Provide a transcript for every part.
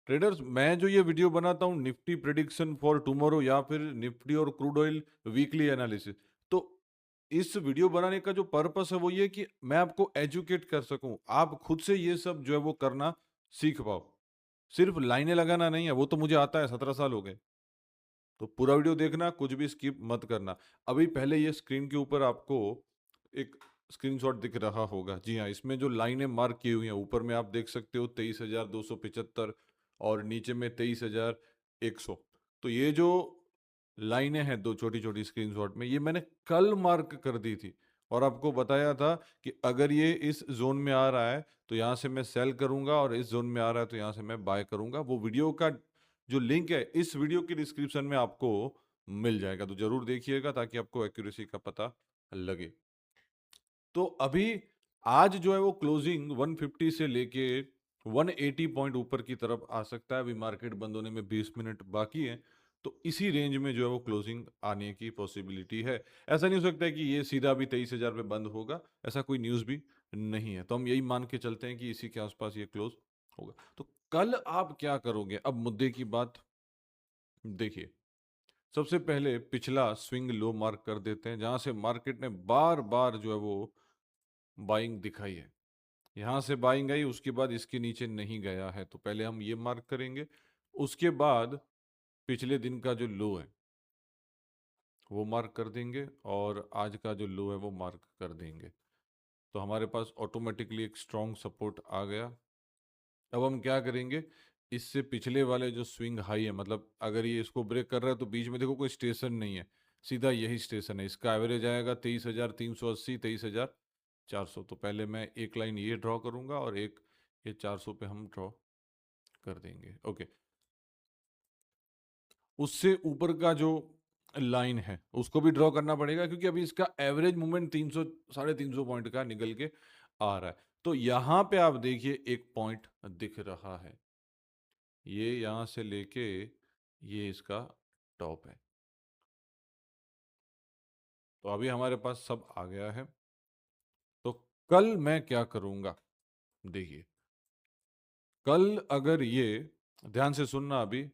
Traders, मैं जो ये वीडियो बनाता हूँ निफ्टी प्रिडिक्शन फॉर टुमारो या फिर निफ्टी और क्रूड ऑयल वीकली एनालिसिस, तो इस वीडियो बनाने का जो पर्पस है वो ये कि मैं आपको एजुकेट कर सकूं, आप खुद से ये सब जो है वो करना सीख पाओ। सिर्फ लाइनें लगाना नहीं है, वो तो मुझे आता है, 17 साल हो गए। तो पूरा वीडियो देखना, कुछ भी स्किप मत करना। अभी पहले ये स्क्रीन के ऊपर आपको एक स्क्रीनशॉट दिख रहा होगा। जी हाँ, इसमें जो लाइनें मार्क की हुई हैं, ऊपर में आप देख सकते हो 23,275 और नीचे में 23,100। तो ये जो लाइनें हैं दो छोटी छोटी स्क्रीनशॉट में, ये मैंने कल मार्क कर दी थी और आपको बताया था कि अगर ये इस जोन में आ रहा है तो यहाँ से मैं सेल करूंगा और इस जोन में आ रहा है तो यहाँ से मैं बाय करूंगा। वो वीडियो का जो लिंक है इस वीडियो की डिस्क्रिप्शन में आपको मिल जाएगा, तो जरूर देखिएगा ताकि आपको एक्यूरेसी का पता लगे। तो अभी आज जो है वो क्लोजिंग 150 से लेके 180 पॉइंट ऊपर की तरफ आ सकता है। अभी मार्केट बंद होने में 20 मिनट बाकी है, तो इसी रेंज में जो है वो क्लोजिंग आने की पॉसिबिलिटी है। ऐसा नहीं हो सकता है कि ये सीधा भी 23,000 पे बंद होगा, ऐसा कोई न्यूज़ भी नहीं है। तो हम यही मान के चलते हैं कि इसी के आसपास ये क्लोज होगा। तो कल आप क्या करोगे, अब मुद्दे की बात देखिए। सबसे पहले पिछला स्विंग लो मार्क कर देते हैं, जहां से मार्केट ने बार बार जो है वो बाइंग दिखाई है। यहां से बाइंग आई, उसके बाद इसके नीचे नहीं गया है, तो पहले हम ये मार्क करेंगे। उसके बाद पिछले दिन का जो लो है वो मार्क कर देंगे और आज का जो लो है वो मार्क कर देंगे। तो हमारे पास ऑटोमेटिकली एक स्ट्रॉन्ग सपोर्ट आ गया। अब हम क्या करेंगे, इससे पिछले वाले जो स्विंग हाई है, मतलब अगर ये इसको ब्रेक कर रहा है तो बीच में देखो कोई स्टेशन नहीं है, सीधा यही स्टेशन है। इसका एवरेज आएगा 23,380, 23,400। तो पहले मैं एक लाइन ये ड्रॉ करूंगा और एक ये 400 पे हम ड्रॉ कर देंगे। ओके, उससे ऊपर का जो लाइन है उसको भी ड्रॉ करना पड़ेगा, क्योंकि अभी इसका एवरेज मूवमेंट 300 350 पॉइंट का निकल के आ रहा है। तो यहां पे आप देखिए एक पॉइंट दिख रहा है, ये यहां से लेके ये इसका टॉप है। तो अभी हमारे पास सब आ गया है। तो कल मैं क्या करूंगा, देखिए। कल अगर ये, ध्यान से सुनना, अभी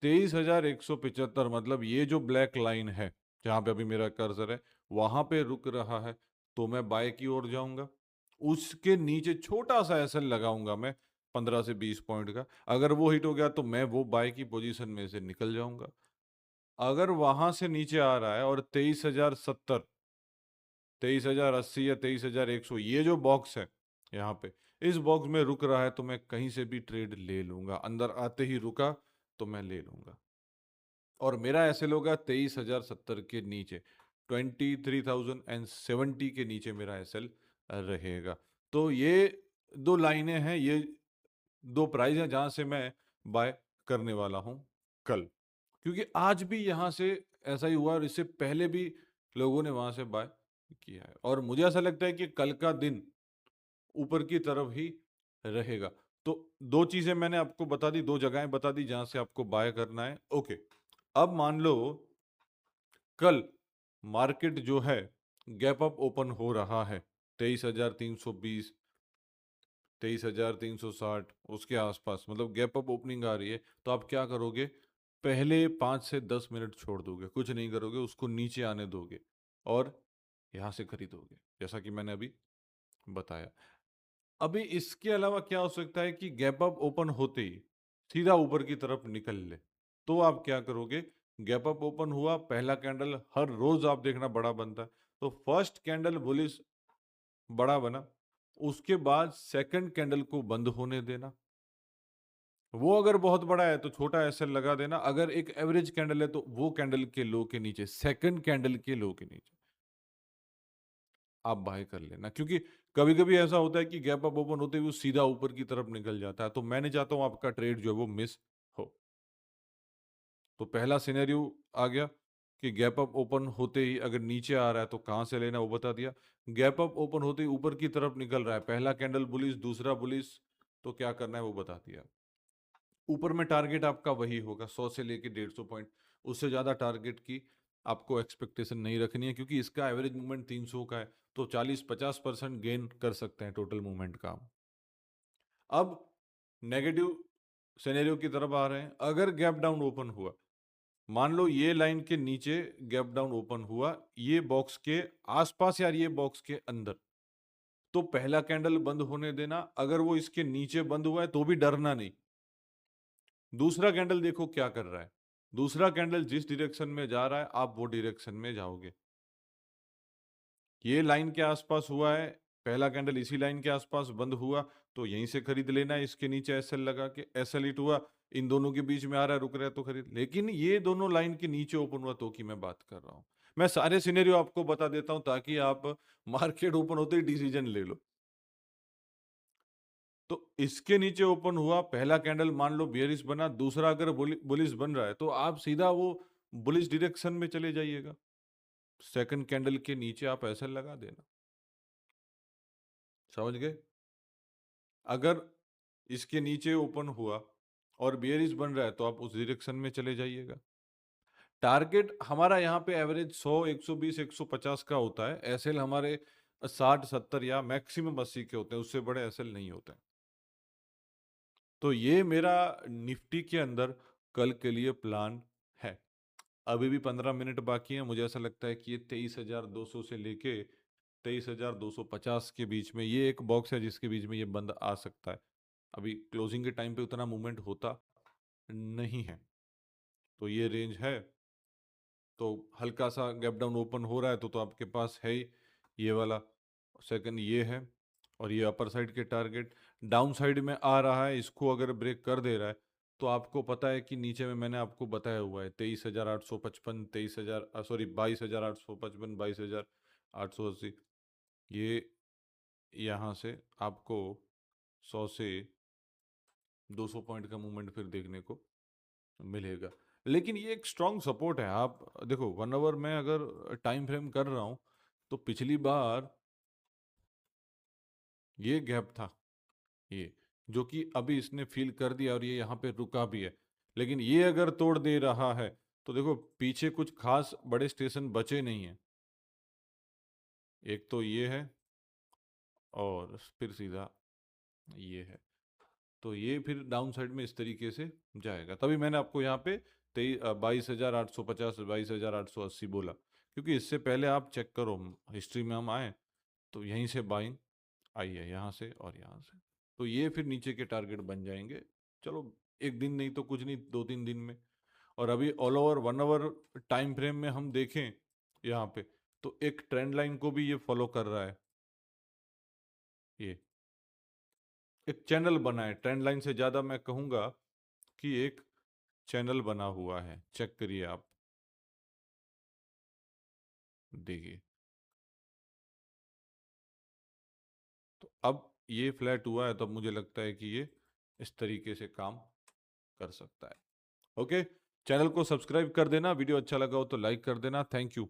23,175, मतलब ये जो ब्लैक लाइन है जहां पे अभी मेरा कर्सर है वहां पे रुक रहा है, तो मैं बाय की ओर जाऊंगा। उसके नीचे छोटा सा एसएल लगाऊंगा मैं, 15 से 20 पॉइंट का। अगर वो हिट हो गया तो मैं वो बाय की पोजीशन में से निकल जाऊंगा। अगर वहां से नीचे आ रहा है और 23,070, 23,080 या 23,100 ये जो बॉक्स है यहाँ पे, इस बॉक्स में रुक रहा है, तो मैं कहीं से भी ट्रेड ले लूंगा। अंदर आते ही रुका तो मैं ले लूंगा। और मेरा ऐसे होगा 23,070 के नीचे, 23,070 के नीचे मेरा एसएल रहेगा। तो ये दो लाइनें हैं, ये दो प्राइस हैं जहां से मैं बाय करने वाला हूं कल। क्योंकि आज भी यहां से ऐसा ही हुआ और इससे पहले भी लोगों ने वहां से बाय किया है, और मुझे ऐसा लगता है कि कल का दिन ऊपर की तरफ ही रहेगा। तो दो चीजें मैंने आपको बता दी, दो जगहें बता दी जहां से आपको बाय करना है। ओके, अब मान लो कल मार्केट जो है गैप अप ओपन हो रहा है 23,320, 23,360 उसके आसपास, मतलब गैप अप ओपनिंग आ रही है। तो आप क्या करोगे, पहले 5 से 10 मिनट छोड़ दोगे, कुछ नहीं करोगे, उसको नीचे आने दोगे और यहां से खरीदोगे, जैसा कि मैंने अभी बताया। अभी इसके अलावा क्या हो सकता है कि गैप अप ओपन होते ही सीधा ऊपर की तरफ निकल ले, तो आप क्या करोगे, गैप अप ओपन हुआ, पहला कैंडल हर रोज आप देखना बड़ा बनता है, तो फर्स्ट कैंडल बुलिश बड़ा बना, उसके बाद सेकंड कैंडल को बंद होने देना। वो अगर बहुत बड़ा है तो छोटा एसएल लगा देना। अगर एक एवरेज कैंडल है तो वो कैंडल के लो के नीचे, सेकंड कैंडल के लो के नीचे आप बाय कर लेना। क्योंकि कभी कभी ऐसा होता है कि गैप अप ओपन होते हुए वो सीधा ऊपर की तरफ निकल जाता है, तो मैं नहीं चाहता हूं आपका ट्रेड जो है वो मिस हो। तो पहला सिनेरियो आ गया कि गैप अप ओपन होते ही अगर नीचे आ रहा है तो कहां से लेना, वो बता दिया। गैप अप ओपन होते ही ऊपर की तरफ निकल रहा है, पहला कैंडल बुलिश, दूसरा बुलिश, तो क्या करना है वो बता दिया। ऊपर में टारगेट आपका वही होगा, 100 से लेके 150 पॉइंट, उससे ज्यादा टारगेट की आपको एक्सपेक्टेशन नहीं रखनी है, क्योंकि इसका एवरेज मूवमेंट 300 का है, तो 40-50% गेन कर सकते हैं टोटल मूवमेंट का। अब नेगेटिव सिनेरियो की तरफ आ रहे हैं। अगर गैप डाउन ओपन हुआ, मान लो ये लाइन के नीचे गैप डाउन ओपन हुआ, ये बॉक्स के आसपास या ये बॉक्स के अंदर, तो पहला कैंडल बंद होने देना। अगर वो इसके नीचे बंद हुआ है तो भी डरना नहीं। दूसरा कैंडल देखो क्या कर रहा है। दूसरा कैंडल जिस डायरेक्शन में जा रहा है आप वो डायरेक्शन में जाओगे। ये लाइन के आसपास हुआ है, पहला कैंडल इसी लाइन के आसपास बंद हुआ, तो यहीं से खरीद लेना है। इसके नीचे एसएल लगा के, एसएल हिट हुआ, इन दोनों के बीच में आ रहा है, रुक रहा है तो खरीद। लेकिन ये दोनों लाइन के नीचे ओपन हुआ तो की मैं बात कर रहा हूं। मैं सारे सिनेरियो आपको बता देता हूं ताकि आप मार्केट ओपन होते ही डिसीजन ले लो। तो इसके नीचे ओपन हुआ, पहला कैंडल मान लो बियरिश बना, दूसरा अगर बुलिश बन रहा है तो आप सीधा वो बुलिश डायरेक्शन में चले जाइएगा। सेकंड कैंडल के नीचे आप एसएल लगा देना। समझ गए? अगर इसके नीचे ओपन हुआ और बेयरिश बन रहा है तो आप उस डायरेक्शन में चले जाइएगा। टारगेट हमारा यहाँ पे एवरेज 100, 120, 150 का होता है। एसएल हमारे 60, 70 या मैक्सिमम 80 के होते हैं, उससे बड़े एसएल नहीं होते हैं। तो ये मेरा निफ्टी के अंदर कल के लिए प्लान है। अभी भी 15 मिनट बाकी है। मुझे ऐसा लगता है कि ये 23,200 से लेके 23,250 के बीच में ये एक बॉक्स है जिसके बीच में ये बंद आ सकता है। अभी क्लोजिंग के टाइम पे उतना मूवमेंट होता नहीं है, तो ये रेंज है। तो हल्का सा गैप डाउन ओपन हो रहा है तो आपके पास है ही ये वाला। सेकंड ये है, और ये अपर साइड के टारगेट डाउन साइड में आ रहा है। इसको अगर ब्रेक कर दे रहा है तो आपको पता है कि नीचे में मैंने आपको बताया हुआ है 23,855, 23,000, सॉरी 22,855, 22,880। ये यहाँ से आपको 100 से 200 पॉइंट का मूवमेंट फिर देखने को मिलेगा। लेकिन ये एक स्ट्रॉन्ग सपोर्ट है। आप देखो 1 आवर में अगर टाइम फ्रेम कर रहा हूं तो पिछली बार ये गैप था, ये जो कि अभी इसने फील कर दिया और ये यहाँ पे रुका भी है। लेकिन ये अगर तोड़ दे रहा है तो देखो पीछे कुछ खास बड़े स्टेशन बचे नहीं है। एक तो ये है और फिर सीधा ये है। तो ये फिर डाउन साइड में इस तरीके से जाएगा। तभी मैंने आपको यहाँ पे 22,850, 22,880 बोला, क्योंकि इससे पहले आप चेक करो हिस्ट्री में हम आए तो यहीं से बाइंग आई है, यहाँ से और यहाँ से। तो ये फिर नीचे के टारगेट बन जाएंगे। चलो एक दिन नहीं तो कुछ नहीं, 2-3 दिन में। और अभी all over 1 hour time frame में हम देखें यहाँ पे तो एक ट्रेंड लाइन को भी ये फॉलो कर रहा है। ये एक चैनल बना है, ट्रेंड लाइन से ज्यादा मैं कहूंगा कि एक चैनल बना हुआ है। चेक करिए आप, देखिए। तो अब ये फ्लैट हुआ है तो अब मुझे लगता है कि ये इस तरीके से काम कर सकता है। ओके, चैनल को सब्सक्राइब कर देना, वीडियो अच्छा लगा हो तो लाइक कर देना। Thank you.